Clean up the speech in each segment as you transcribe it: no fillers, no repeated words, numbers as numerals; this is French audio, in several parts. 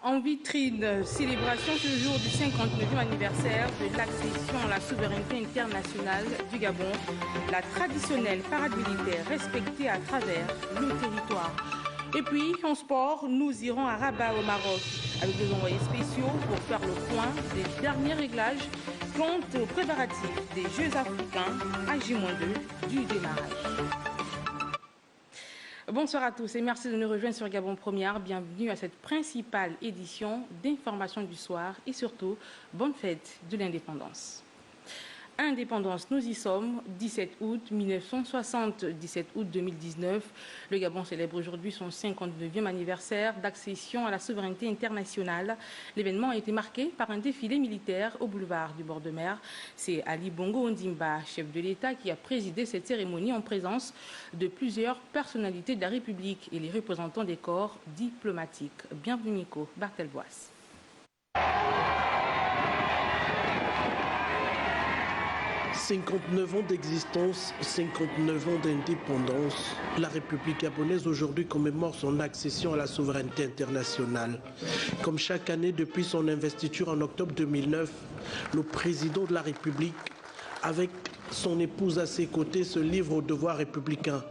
En vitrine, célébration ce jour du 59e anniversaire de l'accession à la souveraineté internationale du Gabon, la traditionnelle parade militaire respectée à travers le territoire. Et puis, en sport, nous irons à Rabat au Maroc avec des envoyés spéciaux pour faire le point des derniers réglages quant aux préparatifs des Jeux africains à J-2 du démarrage. Bonsoir à tous et merci de nous rejoindre sur Gabon Première. Bienvenue à cette principale édition d'information du soir et surtout, bonne fête de l'indépendance. Indépendance, nous y sommes, 17 août 1960, 17 août 2019. Le Gabon célèbre aujourd'hui son 59e anniversaire d'accession à la souveraineté internationale. L'événement a été marqué par un défilé militaire au boulevard du bord de mer. C'est Ali Bongo Ondimba, chef de l'État, qui a présidé cette cérémonie en présence de plusieurs personnalités de la République et les représentants des corps diplomatiques. Bienvenue Nico Barthelbois. 59 ans d'existence, 59 ans d'indépendance. La République gabonaise aujourd'hui commémore son accession à la souveraineté internationale. Comme chaque année depuis son investiture en octobre 2009, le président de la République, avec son épouse à ses côtés, se livre au devoir républicain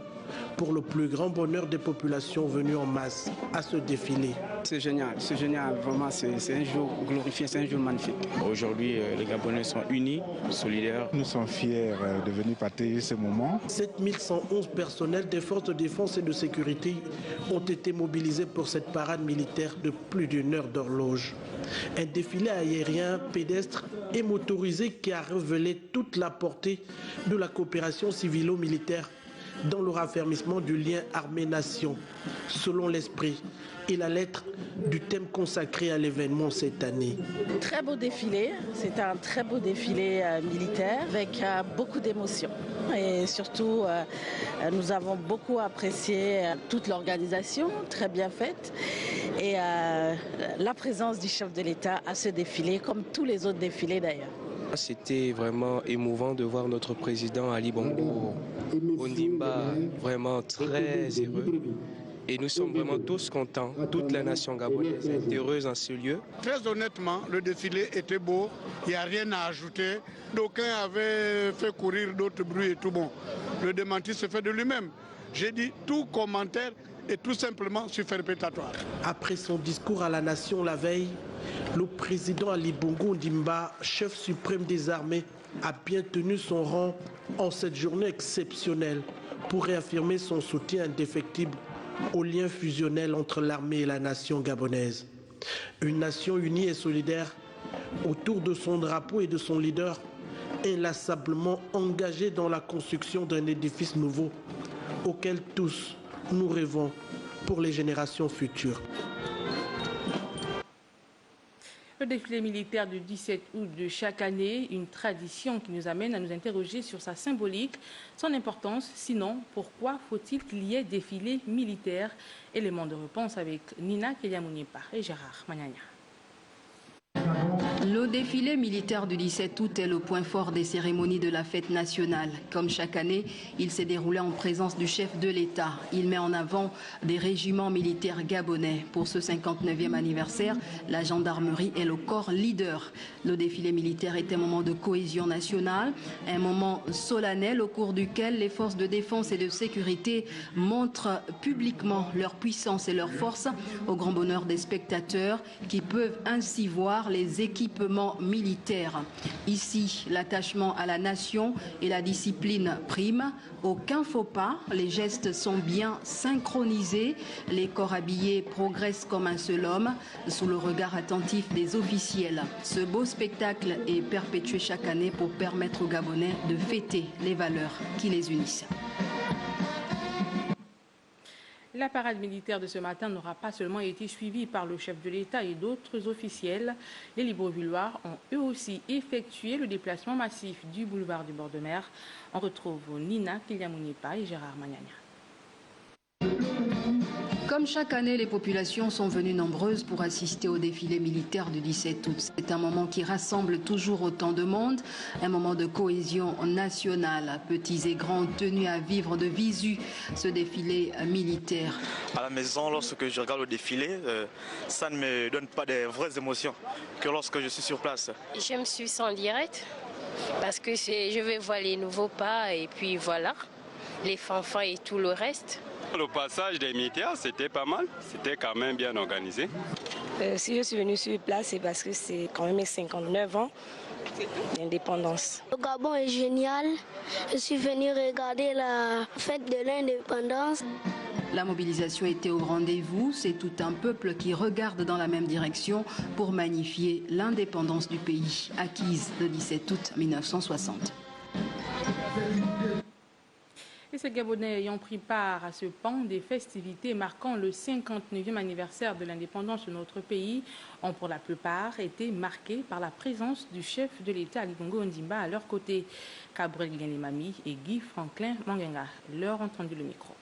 pour le plus grand bonheur des populations venues en masse à ce défilé. C'est génial, vraiment c'est un jour glorifié, c'est un jour magnifique. Aujourd'hui, les Gabonais sont unis, solidaires. Nous sommes fiers de venir partager ce moment. 7111 personnels des forces de défense et de sécurité ont été mobilisés pour cette parade militaire de plus d'une heure d'horloge. Un défilé aérien, pédestre et motorisé qui a révélé toute la portée de la coopération civilo-militaire dans le raffermissement du lien armée-nation, selon l'esprit et la lettre du thème consacré à l'événement cette année. Très beau défilé, c'est un très beau défilé militaire avec beaucoup d'émotions. Et surtout, nous avons beaucoup apprécié toute l'organisation, très bien faite, et la présence du chef de l'État à ce défilé, comme tous les autres défilés d'ailleurs. C'était vraiment émouvant de voir notre président Ali Bongo Ondimba vraiment très heureux. Et nous sommes vraiment tous contents, toute la nation gabonaise est heureuse en ce lieu. Très honnêtement, le défilé était beau, il n'y a rien à ajouter. D'aucuns avaient fait courir d'autres bruits et tout bon. Le démenti se fait de lui-même. J'ai dit tout commentaire est tout simplement superfétatoire. Après son discours à la nation la veille, le président Ali Bongo Ondimba, chef suprême des armées, a bien tenu son rang en cette journée exceptionnelle pour réaffirmer son soutien indéfectible au lien fusionnel entre l'armée et la nation gabonaise. Une nation unie et solidaire autour de son drapeau et de son leader, inlassablement engagée dans la construction d'un édifice nouveau auquel tous nous rêvons pour les générations futures. Le défilé militaire du 17 août de chaque année, une tradition qui nous amène à nous interroger sur sa symbolique, son importance. Sinon, pourquoi faut-il qu'il y ait défilé militaire? Élément de réponse avec Nina Keliamounipa et Gérard Magnagna. Le défilé militaire du 17 août est le point fort des cérémonies de la fête nationale. Comme chaque année, il s'est déroulé en présence du chef de l'État. Il met en avant des régiments militaires gabonais. Pour ce 59e anniversaire, la gendarmerie est le corps leader. Le défilé militaire est un moment de cohésion nationale, un moment solennel au cours duquel les forces de défense et de sécurité montrent publiquement leur puissance et leur force au grand bonheur des spectateurs qui peuvent ainsi voir les équipements militaires. Ici, l'attachement à la nation et la discipline priment. Aucun faux pas, les gestes sont bien synchronisés. Les corps habillés progressent comme un seul homme sous le regard attentif des officiels. Ce beau spectacle est perpétué chaque année pour permettre aux Gabonais de fêter les valeurs qui les unissent. La parade militaire de ce matin n'aura pas seulement été suivie par le chef de l'État et d'autres officiels. Les Librevillois ont eux aussi effectué le déplacement massif du boulevard du bord de mer. On retrouve Nina Keliamounipa et Gérard Magnagna. Comme chaque année, les populations sont venues nombreuses pour assister au défilé militaire du 17 août. C'est un moment qui rassemble toujours autant de monde, un moment de cohésion nationale. Petits et grands tenus à vivre de visu ce défilé militaire. À la maison, lorsque je regarde le défilé, ça ne me donne pas des vraies émotions que lorsque je suis sur place. Je me suis en direct parce que je vais voir les nouveaux pas et puis voilà, les fanfares et tout le reste. Le passage des militaires, c'était pas mal, c'était quand même bien organisé. Si je suis venue sur place, c'est parce que c'est quand même 59 ans d'indépendance. Le Gabon est génial. Je suis venue regarder la fête de l'indépendance. La mobilisation était au rendez-vous. C'est tout un peuple qui regarde dans la même direction pour magnifier l'indépendance du pays, acquise le 17 août 1960. Et ces Gabonais ayant pris part à ce pan des festivités marquant le 59e anniversaire de l'indépendance de notre pays ont pour la plupart été marqués par la présence du chef de l'État Ali Bongo Ondimba à leur côté. Cabrel Guénémami et Guy Franklin Mangenga leur ont tendu le micro.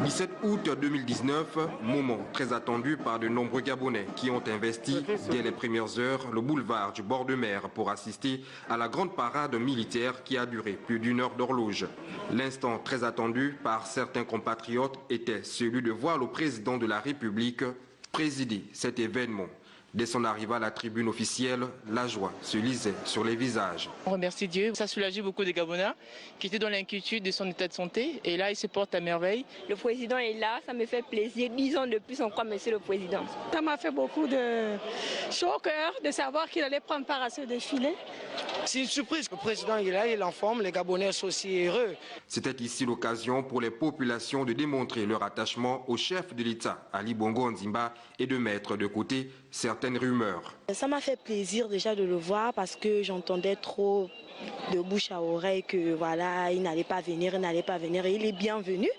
17 août 2019, moment très attendu par de nombreux Gabonais qui ont investi dès les premières heures le boulevard du bord de mer pour assister à la grande parade militaire qui a duré plus d'une heure d'horloge. L'instant très attendu par certains compatriotes était celui de voir le président de la République présider cet événement. Dès son arrivée à la tribune officielle, la joie se lisait sur les visages. On remercie Dieu, ça soulageait beaucoup de Gabonais qui étaient dans l'inquiétude de son état de santé et là il se porte à merveille. Le président est là, ça me fait plaisir. 10 ans de plus encore, monsieur le président. Ça m'a fait beaucoup de chaud au cœur de savoir qu'il allait prendre part à ce défilé. C'est une surprise, le président est là, il en forme, les Gabonais sont aussi heureux. C'était ici l'occasion pour les populations de démontrer leur attachement au chef de l'État, Ali Bongo Ondimba, et de mettre de côté certaines rumeurs. Ça m'a fait plaisir déjà de le voir parce que j'entendais trop de bouche à oreille que voilà, il n'allait pas venir, et il est bienvenu.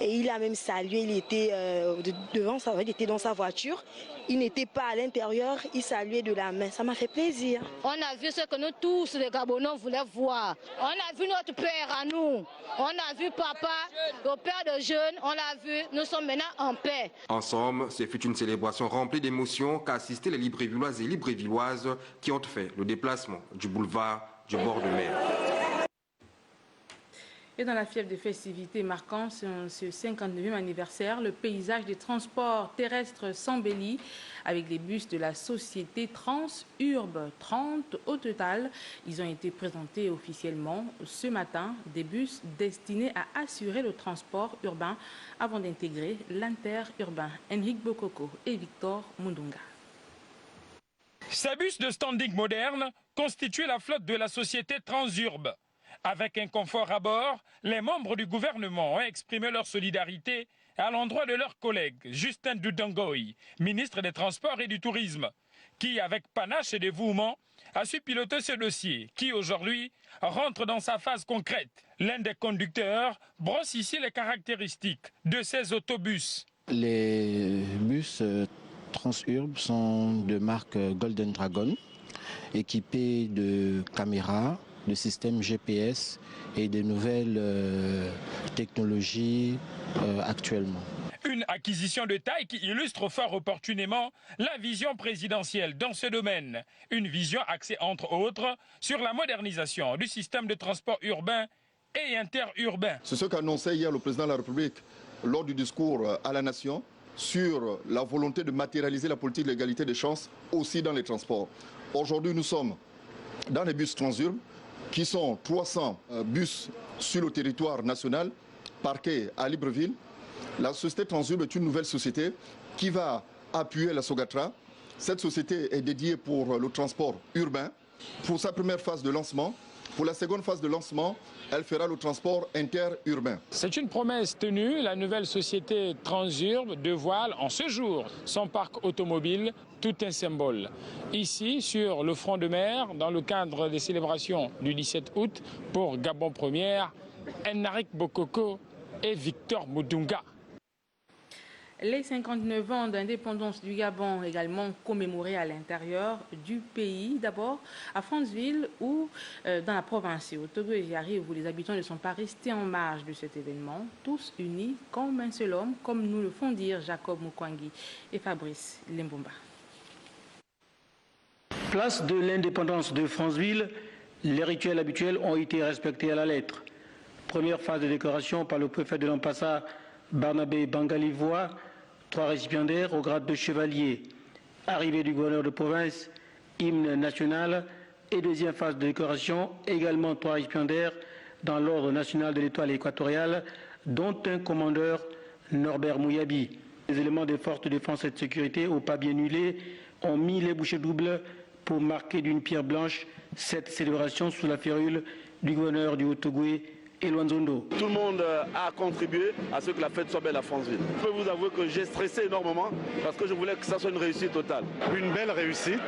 Et il a même salué, il était il était dans sa voiture, il n'était pas à l'intérieur, il saluait de la main, ça m'a fait plaisir. On a vu ce que nous tous les Gabonais voulaient voir. On a vu notre père à nous, on a vu papa, le père de jeunes, on l'a vu, nous sommes maintenant en paix. En somme, ce fut une célébration remplie d'émotions qu'a assisté les Librevilloises et Librevilloises qui ont fait le déplacement du boulevard du bord de mer. Et dans la fièvre des festivités marquant ce 59e anniversaire, le paysage des transports terrestres s'embellit avec les bus de la société Transurb. 30 au total. Ils ont été présentés officiellement ce matin, des bus destinés à assurer le transport urbain avant d'intégrer l'interurbain. Henrik Bokoko et Victor Mundunga. Ces bus de standing moderne constituent la flotte de la société Transurb. Avec un confort à bord, les membres du gouvernement ont exprimé leur solidarité à l'endroit de leur collègue Justin Dudangoy, ministre des Transports et du Tourisme, qui, avec panache et dévouement, a su piloter ce dossier qui, aujourd'hui, rentre dans sa phase concrète. L'un des conducteurs brosse ici les caractéristiques de ces autobus. Les bus Transurb sont de marque Golden Dragon, équipés de caméras, de systèmes GPS et de nouvelles technologies actuellement. Une acquisition de taille qui illustre fort opportunément la vision présidentielle dans ce domaine. Une vision axée entre autres sur la modernisation du système de transport urbain et interurbain. C'est ce qu'annonçait hier le président de la République lors du discours à la nation sur la volonté de matérialiser la politique de l'égalité des chances aussi dans les transports. Aujourd'hui, nous sommes dans les bus Transurb qui sont 300 bus sur le territoire national parqués à Libreville. La société Transurb est une nouvelle société qui va appuyer la Sogatra. Cette société est dédiée pour le transport urbain. Pour sa première phase de lancement, pour la seconde phase de lancement, elle fera le transport interurbain. C'est une promesse tenue. La nouvelle société Transurb dévoile en ce jour son parc automobile, tout un symbole. Ici, sur le front de mer, dans le cadre des célébrations du 17 août, pour Gabon Première, Henrik Bokoko et Victor Mundunga. Les 59 ans d'indépendance du Gabon également commémorés à l'intérieur du pays. D'abord à Franceville ou dans la province au Togo et Jari, où les habitants ne sont pas restés en marge de cet événement, tous unis comme un seul homme, comme nous le font dire Jacob Mukwangi et Fabrice Limbomba. Place de l'indépendance de Franceville, les rituels habituels ont été respectés à la lettre. Première phase de décoration par le préfet de l'Ampassa, Barnabé Bangalivois, 3 récipiendaires au grade de chevalier. Arrivée du gouverneur de province, hymne national et deuxième phase de décoration, également 3 récipiendaires dans l'ordre national de l'étoile équatoriale, dont un commandeur, Norbert Mouyabi. Les éléments des forces de défense et de sécurité, au pas bien huilé, ont mis les bouchées doubles pour marquer d'une pierre blanche cette célébration sous la férule du gouverneur du Haut-Togoué, Elwanzondo. Tout le monde a contribué à ce que la fête soit belle à Franceville. Je peux vous avouer que j'ai stressé énormément parce que je voulais que ça soit une réussite totale. Une belle réussite,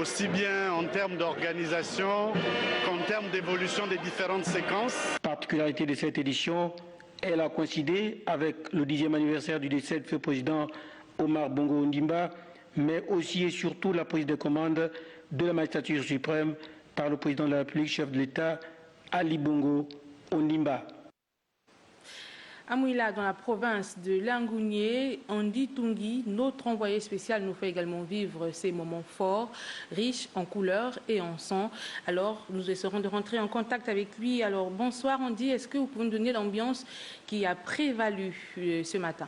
aussi bien en termes d'organisation qu'en termes d'évolution des différentes séquences. Particularité de cette édition, elle a coïncidé avec le 10e anniversaire du décès du feu président Omar Bongo Ondimba, mais aussi et surtout la prise de commande de la magistrature suprême par le président de la République, chef de l'État, Ali Bongo Ondimba. À Mouila, dans la province de Langounié, Andy Tungi, notre envoyé spécial, nous fait également vivre ces moments forts, riches en couleurs et en sons. Alors, nous essaierons de rentrer en contact avec lui. Alors, bonsoir Andy, est-ce que vous pouvez nous donner l'ambiance qui a prévalu ce matin?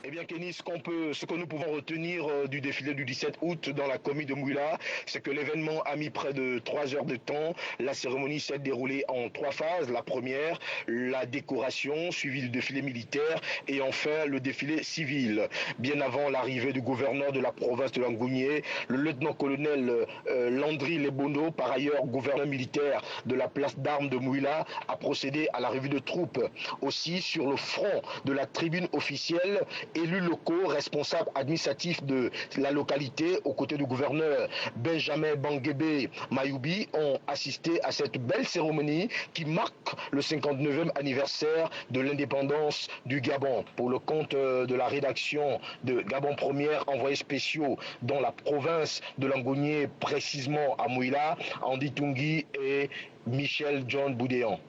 Eh bien, Kenny, ce que nous pouvons retenir du défilé du 17 août dans la commune de Mouila, c'est que l'événement a mis près de 3 heures de temps. La cérémonie s'est déroulée en 3 phases. La première, la décoration, suivie du défilé militaire, et enfin le défilé civil. Bien avant l'arrivée du gouverneur de la province de Langounié, le lieutenant-colonel Landry Lebondo, par ailleurs gouverneur militaire de la place d'armes de Mouila, a procédé à la revue de troupes. Aussi, sur le front de la tribune officielle, élus locaux, responsables administratifs de la localité, aux côtés du gouverneur Benjamin Banguébé Mayoubi, ont assisté à cette belle cérémonie qui marque le 59e anniversaire de l'indépendance du Gabon. Pour le compte de la rédaction de Gabon Première, envoyés spéciaux dans la province de Langounié, précisément à Mouila, Andy Tungi et Michel John Boudéan.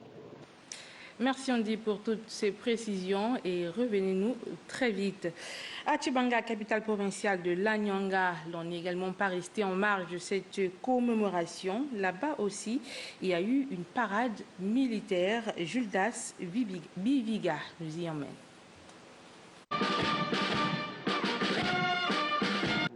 Merci Andy pour toutes ces précisions et revenez-nous très vite. À Tchibanga, capitale provinciale de l'Anyanga, on n'est également pas resté en marge de cette commémoration. Là-bas aussi, il y a eu une parade militaire. Juldas Biviga nous y emmène.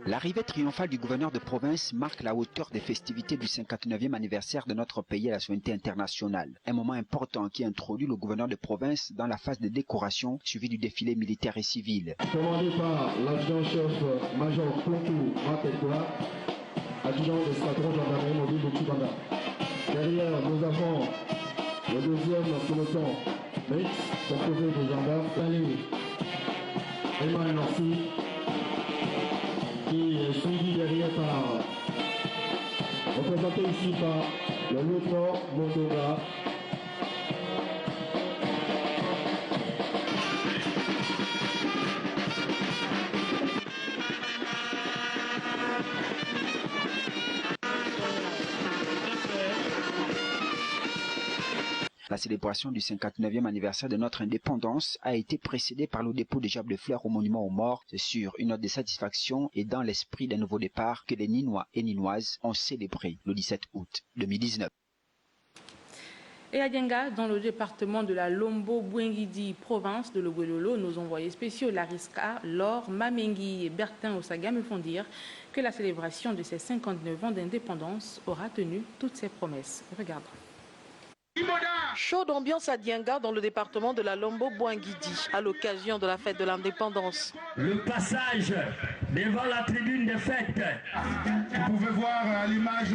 L'arrivée triomphale du gouverneur de province marque la hauteur des festivités du 59e anniversaire de notre pays à la souveraineté internationale. Un moment important qui introduit le gouverneur de province dans la phase de décoration suivie du défilé militaire et civil. Commandé par l'adjudant-chef Major Kontou Matekwa, adjudant de l'escadron gendarmerie mobile de Tchibanga. Derrière, nous avons le deuxième peloton mix composé de gendarmes, Talé, Emma Nancy, qui est suivi derrière par, représenté ici par le lieutenant Mondonga. La célébration du 59e anniversaire de notre indépendance a été précédée par le dépôt de gerbes de fleurs au monument aux morts. C'est sur une note de satisfaction et dans l'esprit d'un nouveau départ que les Ninois et Ninoises ont célébré le 17 août 2019. Et à Dienga, dans le département de la Lombo-Bouengidi, province de Logololo, nos envoyés spéciaux Lariska, Laure, Mamengi et Bertin Osaga me font dire que la célébration de ces 59 ans d'indépendance aura tenu toutes ses promesses. Regardons. Chaude ambiance à Dienga dans le département de la Lombo-Bouengidi à l'occasion de la fête de l'indépendance. Le passage devant la tribune des fêtes. Vous pouvez voir à l'image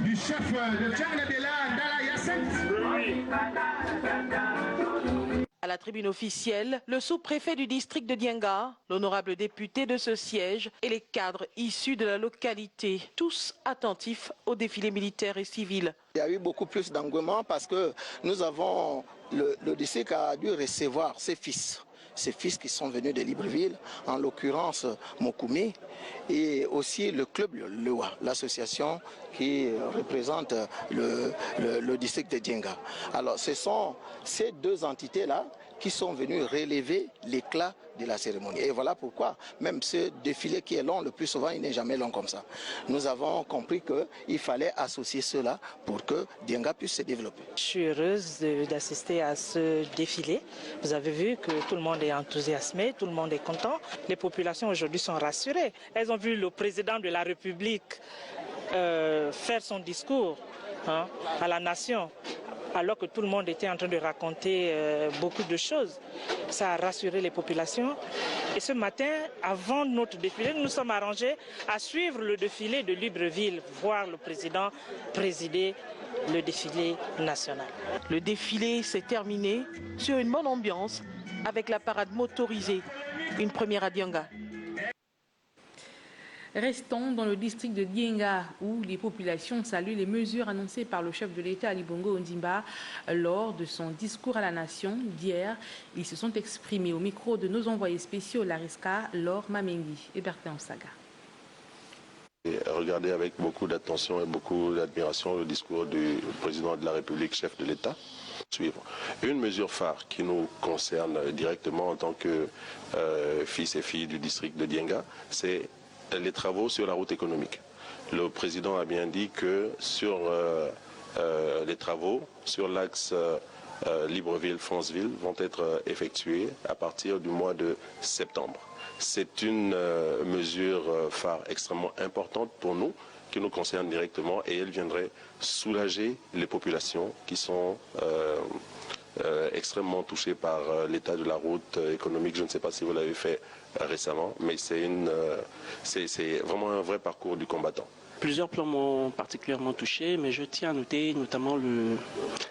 du chef de Tchangabela, Ndala Yasset. À la tribune officielle, le sous-préfet du district de Dienga, l'honorable député de ce siège et les cadres issus de la localité, tous attentifs au défilé militaire et civil. Il y a eu beaucoup plus d'engouement parce que nous avons le district a dû recevoir ses fils qui sont venus de Libreville, en l'occurrence Mokoumi, et aussi le club Lewa, l'association qui représente le district de Dienga. Alors ce sont ces deux entités-là qui sont venues relever l'éclat de la cérémonie. Et voilà pourquoi, même ce défilé qui est long, le plus souvent, il n'est jamais long comme ça. Nous avons compris qu'il fallait associer cela pour que Dienga puisse se développer. Je suis heureuse d'assister à ce défilé. Vous avez vu que tout le monde est enthousiasmé, tout le monde est content. Les populations aujourd'hui sont rassurées. Elles ont vu le président de la République faire son discours à la nation, alors que tout le monde était en train de raconter beaucoup de choses. Ça a rassuré les populations. Et ce matin, avant notre défilé, nous nous sommes arrangés à suivre le défilé de Libreville, voir le président présider le défilé national. Le défilé s'est terminé sur une bonne ambiance avec la parade motorisée, une première à Dienga. Restons dans le district de Dienga où les populations saluent les mesures annoncées par le chef de l'État Ali Bongo Ondimba lors de son discours à la nation d'hier. Ils se sont exprimés au micro de nos envoyés spéciaux Lariska, Laure Mamengi et Bertin Osaga. Regardez avec beaucoup d'attention et beaucoup d'admiration le discours du président de la République, chef de l'État. Suivre. Une mesure phare qui nous concerne directement en tant que fils et filles du district de Dienga, c'est les travaux sur la route économique. Le président a bien dit que sur les travaux sur l'axe Libreville-Franceville vont être effectués à partir du mois de septembre. C'est une mesure phare extrêmement importante pour nous, qui nous concerne directement, et elle viendrait soulager les populations qui sont extrêmement touchées par l'état de la route économique. Je ne sais pas si vous l'avez fait récemment, mais c'est vraiment un vrai parcours du combattant. Plusieurs plans m'ont particulièrement touché, mais je tiens à noter notamment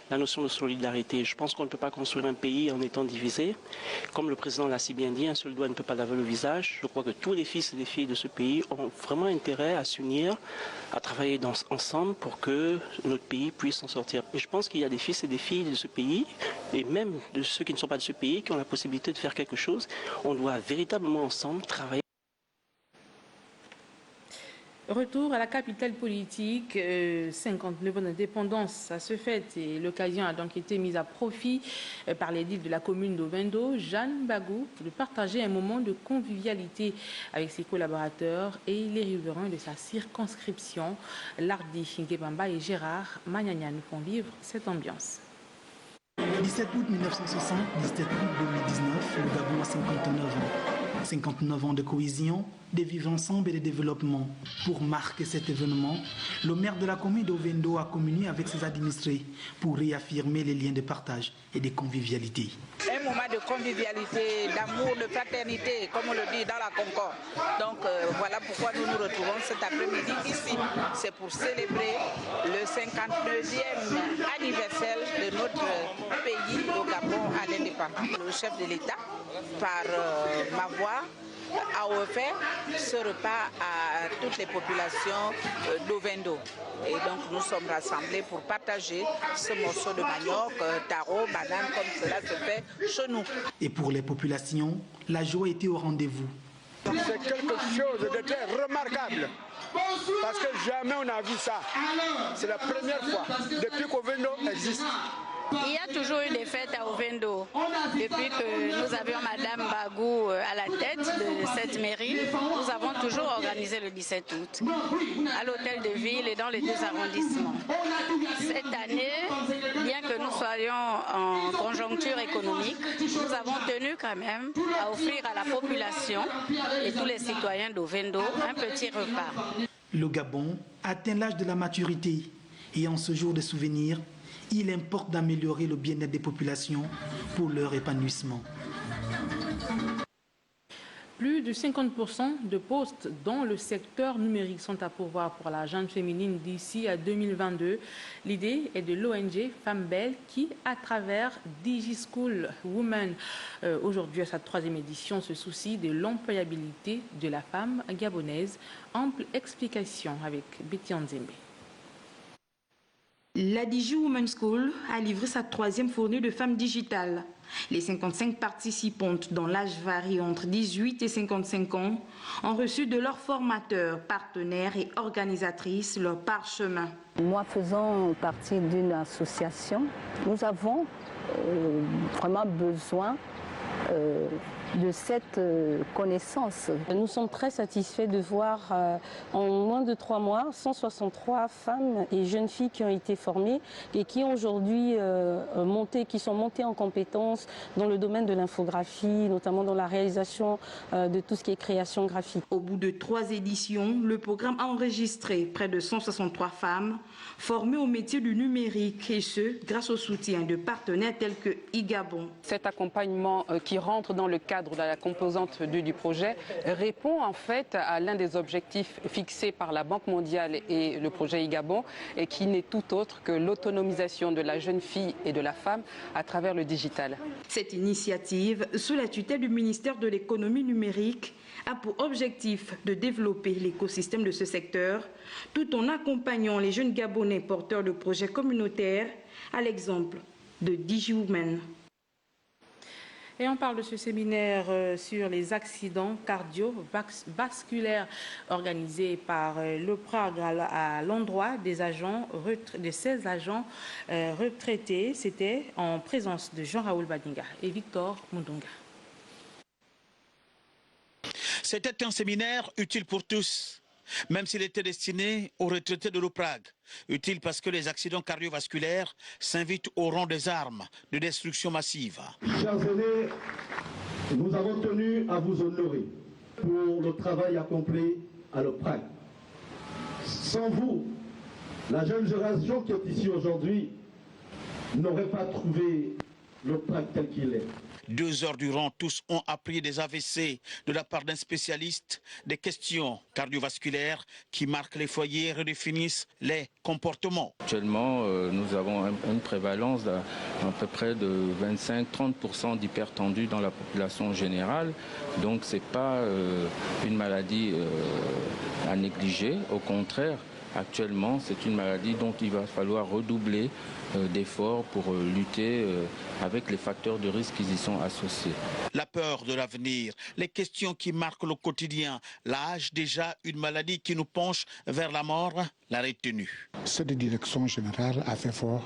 la notion de solidarité. Je pense qu'on ne peut pas construire un pays en étant divisé. Comme le président l'a si bien dit, un seul doigt ne peut pas laver le visage. Je crois que tous les fils et les filles de ce pays ont vraiment intérêt à s'unir, à travailler ensemble pour que notre pays puisse s'en sortir. Et je pense qu'il y a des fils et des filles de ce pays, et même de ceux qui ne sont pas de ce pays, qui ont la possibilité de faire quelque chose. On doit véritablement ensemble travailler. Retour à la capitale politique, 59 ans d'indépendance, ça se fait et l'occasion a donc été mise à profit par l'édile de la commune d'Ovendo, Jeanne Bagou, de partager un moment de convivialité avec ses collaborateurs et les riverains de sa circonscription. Lardi Ngebamba et Gérard Magnagna nous font vivre cette ambiance. 17 août 1960, 17 août 2019, le Gabon a 59 ans. 59 ans de cohésion, de vivre ensemble et de développement. Pour marquer cet événement, le maire de la commune d'Ovendo a communié avec ses administrés pour réaffirmer les liens de partage et de convivialité. Un moment de convivialité, d'amour, de fraternité, comme on le dit dans la Concorde. Donc voilà pourquoi nous nous retrouvons cet après-midi ici. C'est pour célébrer le 59e anniversaire de notre pays, le Gabon, à l'indépendance. Le chef de l'État, par ma voix, a offert ce repas à toutes les populations d'Ovendo. Et donc nous sommes rassemblés pour partager ce morceau de manioc, taro, banane, comme cela se fait chez nous. Et pour les populations, la joie était au rendez-vous. C'est quelque chose de très remarquable. Parce que jamais on n'a vu ça. C'est la première fois depuis qu'Ovendo existe. Il y a toujours eu des fêtes à Ovendo. Depuis que nous avions Madame Bagou à la tête de cette mairie, nous avons toujours organisé le 17 août à l'hôtel de ville et dans les deux arrondissements. Cette année, bien que nous soyons en conjoncture économique, nous avons tenu quand même à offrir à la population et tous les citoyens d'Ovendo un petit repas. Le Gabon atteint l'âge de la maturité et en ce jour de souvenir, il importe d'améliorer le bien-être des populations pour leur épanouissement. Plus de 50% de postes dans le secteur numérique sont à pourvoir pour la jeune féminine d'ici à 2022. L'idée est de l'ONG Femmes Belles qui, à travers DigiSchool Women, aujourd'hui à sa 3e édition, se soucie de l'employabilité de la femme gabonaise. Ample explication avec Betty Nzembe. La Digi Women's School a livré sa 3e fournée de femmes digitales. Les 55 participantes, dont l'âge varie entre 18 et 55 ans, ont reçu de leurs formateurs, partenaires et organisatrices leur parchemin. Moi, faisant partie d'une association, nous avons vraiment besoin de cette connaissance. Nous sommes très satisfaits de voir en moins de 3 mois 163 femmes et jeunes filles qui ont été formées et qui aujourd'hui sont montées en compétences dans le domaine de l'infographie, notamment dans la réalisation de tout ce qui est création graphique. Au bout de 3 éditions, le programme a enregistré près de 163 femmes formées au métier du numérique et ce, grâce au soutien de partenaires tels que iGabon. Cet accompagnement qui rentre dans le cadre de la composante 2 du projet répond en fait à l'un des objectifs fixés par la Banque mondiale et le projet iGabon et qui n'est tout autre que l'autonomisation de la jeune fille et de la femme à travers le digital. Cette initiative, sous la tutelle du ministère de l'économie numérique, a pour objectif de développer l'écosystème de ce secteur tout en accompagnant les jeunes Gabonais porteurs de projets communautaires à l'exemple de DigiWomen. Et on parle de ce séminaire sur les accidents cardiovasculaires organisé par l'OPRAG à l'endroit des 16 agents retraités. C'était en présence de Jean-Raoul Badinga et Victor Mundonga. C'était un séminaire utile pour tous, même s'il était destiné aux retraités de l'OPRAG. Utile parce que les accidents cardiovasculaires s'invitent au rang des armes de destruction massive. Chers aînés, nous avons tenu à vous honorer pour le travail accompli à l'OPRAG. Sans vous, la jeune génération qui est ici aujourd'hui n'aurait pas trouvé l'OPRAG tel qu'il est. 2 heures durant, tous ont appris des AVC de la part d'un spécialiste, des questions cardiovasculaires qui marquent les foyers et redéfinissent les comportements. Actuellement, nous avons une prévalence d'à peu près de 25-30% d'hypertendus dans la population générale. Donc ce n'est pas une maladie à négliger, au contraire. Actuellement, c'est une maladie dont il va falloir redoubler d'efforts pour lutter avec les facteurs de risque qui y sont associés. La peur de l'avenir, les questions qui marquent le quotidien, l'âge déjà, une maladie qui nous penche vers la mort, la retenue. Cette direction générale a fait fort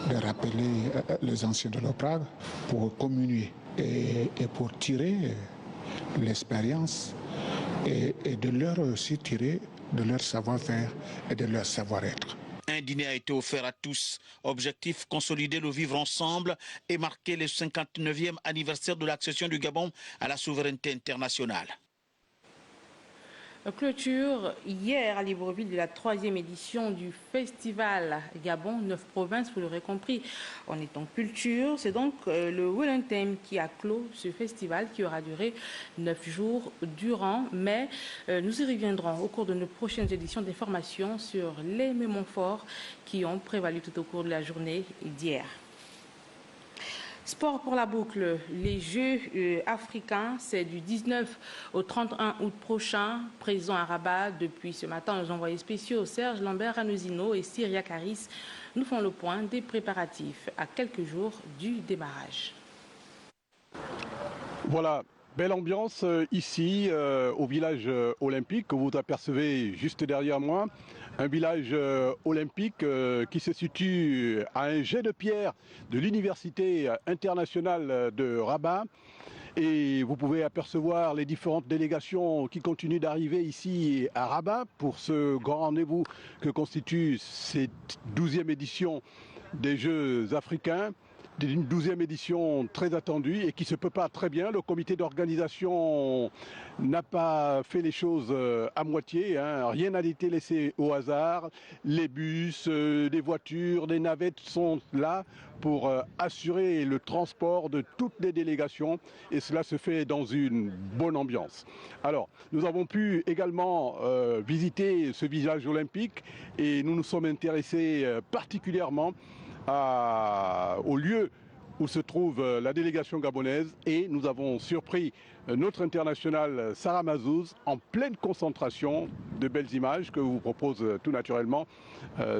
de rappeler les anciens de l'OPRAG pour communier et pour tirer l'expérience et de leur aussi tirer de leur savoir-faire et de leur savoir-être. Un dîner a été offert à tous. Objectif, consolider le vivre ensemble et marquer le 59e anniversaire de l'accession du Gabon à la souveraineté internationale. Clôture hier à Libreville de la 3e édition du festival Gabon 9 provinces, vous l'aurez compris, on est en culture. C'est donc le Wellington qui a clos ce festival qui aura duré 9 jours durant. Mais nous y reviendrons au cours de nos prochaines éditions d'informations sur les moments forts qui ont prévalu tout au cours de la journée d'hier. Sport pour la boucle, les Jeux africains, c'est du 19 au 31 août prochain, présent à Rabat. Depuis ce matin, nos envoyés spéciaux Serge Lambert Ranozino et Syria Caris nous font le point des préparatifs à quelques jours du démarrage. Voilà, belle ambiance ici au village olympique que vous apercevez juste derrière moi. Un village olympique qui se situe à un jet de pierre de l'Université internationale de Rabat. Et vous pouvez apercevoir les différentes délégations qui continuent d'arriver ici à Rabat pour ce grand rendez-vous que constitue cette 12e édition des Jeux africains. Une 12e édition très attendue et qui se prépare très bien. Le comité d'organisation n'a pas fait les choses à moitié, hein. Rien n'a été laissé au hasard. Les bus, des voitures, des navettes sont là pour assurer le transport de toutes les délégations et cela se fait dans une bonne ambiance. Alors, nous avons pu également visiter ce village olympique et nous nous sommes intéressés particulièrement au lieu où se trouve la délégation gabonaise, et nous avons surpris notre international Sarah Mazouz en pleine concentration. De belles images que vous propose tout naturellement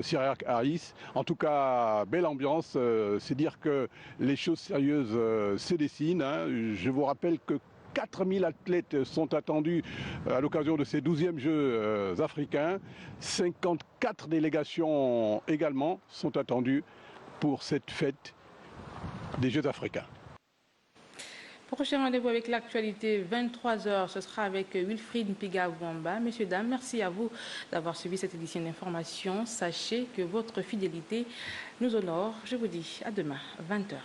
Cyriaque Harris. En tout cas, belle ambiance, c'est dire que les choses sérieuses se dessinent, hein. Je vous rappelle que 4000 athlètes sont attendus à l'occasion de ces 12e Jeux africains. 54 délégations également sont attendues pour cette fête des Jeux africains. Prochain rendez-vous avec l'actualité, 23h, ce sera avec Wilfried Mpiga-Wamba. Messieurs, dames, merci à vous d'avoir suivi cette édition d'information. Sachez que votre fidélité nous honore. Je vous dis à demain, 20h.